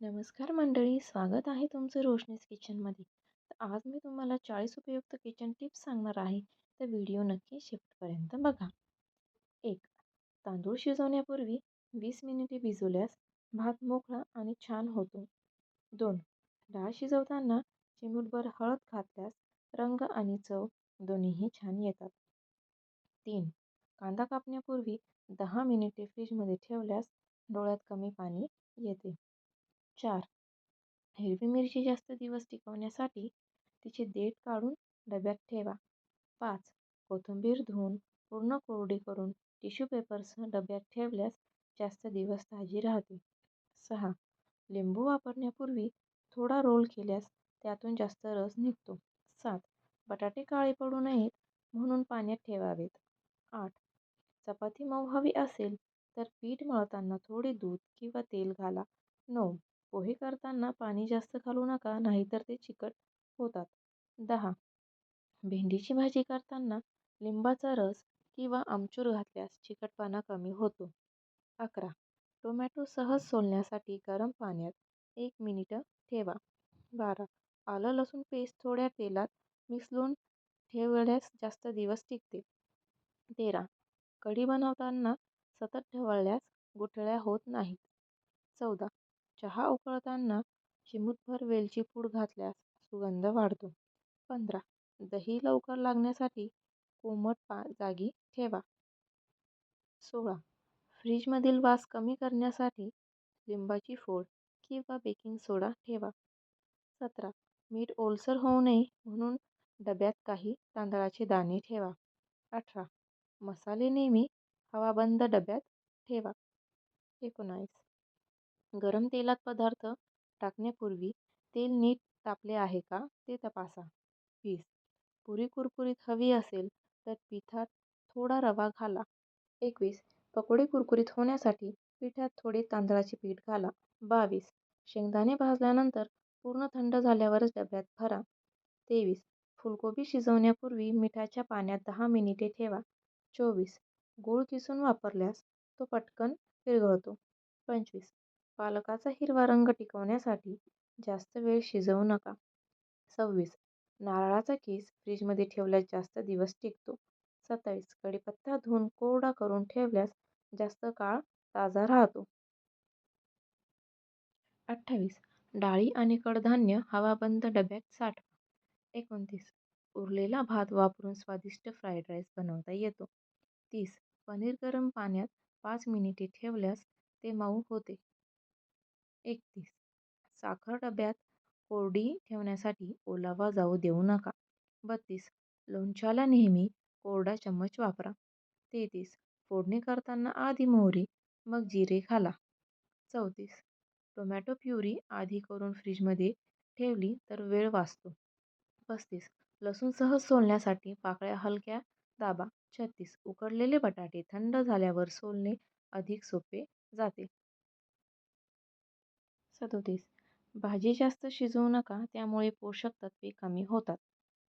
नमस्कार मंडळी, स्वागत आहे तुमचं रोशनीज किचनमध्ये. तर आज मी तुम्हाला 40 उपयुक्त किचन टिप्स सांगणार आहे. तर व्हिडिओ नक्की शेवटपर्यंत बघा. 1. तांदूळ शिजवण्यापूर्वी 20 मिनिटे भिजवल्यास भात मोकळा आणि छान होतो. 2. डाळ शिजवताना चिमूटभर हळद घातल्यास रंग आणि चव दोन्हीही छान येतात. 3. कांदा कापण्यापूर्वी 10 मिनिटे फ्रीजमध्ये ठेवल्यास डोळ्यात कमी पाणी येते. 4. हिरवी मिरची जास्त दिवस टिकवण्यासाठी तिचे देठ काढून डब्यात ठेवा. 5. कोथिंबीर धुवून पूर्ण कोरडी करून टिश्यू पेपरसह डब्यात ठेवल्यास जास्त दिवस ताजी राहते. 6. लिंबू वापरण्यापूर्वी थोडा रोल केल्यास त्यातून जास्त रस निघतो. 7. बटाटे काळे पडू नयेत म्हणून पाण्यात ठेवावेत. 8. चपाती मऊ हवी असेल तर पीठ मळताना थोडे दूध किंवा तेल घाला. 9. पोहे करताना पाणी जास्त घालू नका, नाहीतर ते चिकट होतात. 10. भेंडीची भाजी करताना लिंबाचा रस किंवा आमचूर घातल्यास चिकटपणा कमी होतो. 11. टोमॅटो सहज सोलण्यासाठी गरम पाण्यात 1 मिनिट ठेवा. 12. आलं लसूण पेस्ट थोड्या तेलात मिसळून ठेवल्यास जास्त दिवस टिकते. 13. कढी बनवताना सतत ढवळल्यास गुठळ्या होत नाहीत. 14. चहा उकळताना चिमूटभर वेलची पूड घातल्यास सुगंध वाढतो. 15. दही लवकर लागण्यासाठी कोमट जागी ठेवा. 16. फ्रीजमधील वास कमी करण्यासाठी लिंबाची फोड किंवा बेकिंग सोडा ठेवा. 17. मीठ ओलसर होऊ नये म्हणून डब्यात काही तांदळाचे दाणे ठेवा. 18. मसाले नेहमी हवाबंद डब्यात ठेवा. 19. गरम तेलात पदार्थ टाकण्यापूर्वी तेल नीट तापले आहे का ते तपासा. 20. पुरी कुरकुरीत हवी असेल तर पिठात थोडा रवा घाला. 21. पकोडे कुरकुरीत होण्यासाठी पिठात थोडे तांदळाचे पीठ घाला. 22. शेंगदाणे भाजल्यानंतर पूर्ण थंड झाल्यावरच डब्यात भरा. 23. फुलकोबी शिजवण्यापूर्वी मिठाच्या पाण्यात 10 मिनिटे ठेवा. 24. गूळ किसून वापरल्यास तो पटकन विरघळतो. 25. पालकाचा हिरवा रंग टिकवण्यासाठी जास्त वेळ शिजवू नका. 26. नारळाचा किस फ्रीजमध्ये ठेवल्यास जास्त दिवस टिकतो. 27. कढीपत्ता धुवून कोरडा करून ठेवल्यास जास्त काळ ताजा राहतो. 28. डाळी आणि कडधान्य हवाबंद डब्यात साठवा. 29. उरलेला भात वापरून स्वादिष्ट फ्राईड राईस बनवता येतो. 30. पनीर गरम पाण्यात 5 मिनिटे ठेवल्यास ते मऊ होते. 31. साखर डब्यात कोरडी ठेवण्यासाठी ओलावा जाऊ देऊ नका. 32. लोणच्याला नेहमी कोरडा चम्मच वापरा. 33. फोडणी करताना आधी मोहरी मग जिरे घाला. 34. टोमॅटो प्युरी आधी करून फ्रीजमध्ये ठेवली तर वेळ वाचतो. 35. लसूण सहज सोलण्यासाठी पाकळ्या हलक्या दाबा. 36. उकडलेले बटाटे थंड झाल्यावर सोलणे अधिक सोपे जाते. 37. भाजी जास्त शिजवू नका, त्यामुळे पोषक तत्वे कमी होतात.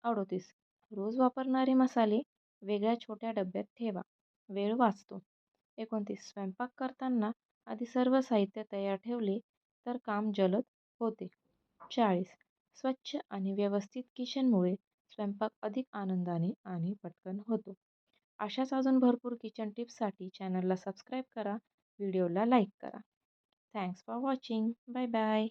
38. रोज वापरणारे मसाले वेगळ्या छोट्या डब्यात ठेवा. वेळ वाचतो. 29. स्वयंपाक करताना आधी सर्व साहित्य तयार ठेवले तर काम जलद होते. 40. स्वच्छ आणि व्यवस्थित किचनमुळे स्वयंपाक अधिक आनंदाने आणि पटकन होतो. अशाच अजून भरपूर किचन टिप्ससाठी चॅनलला सबस्क्राईब करा, व्हिडिओला लाईक करा. Thanks for watching. Bye bye.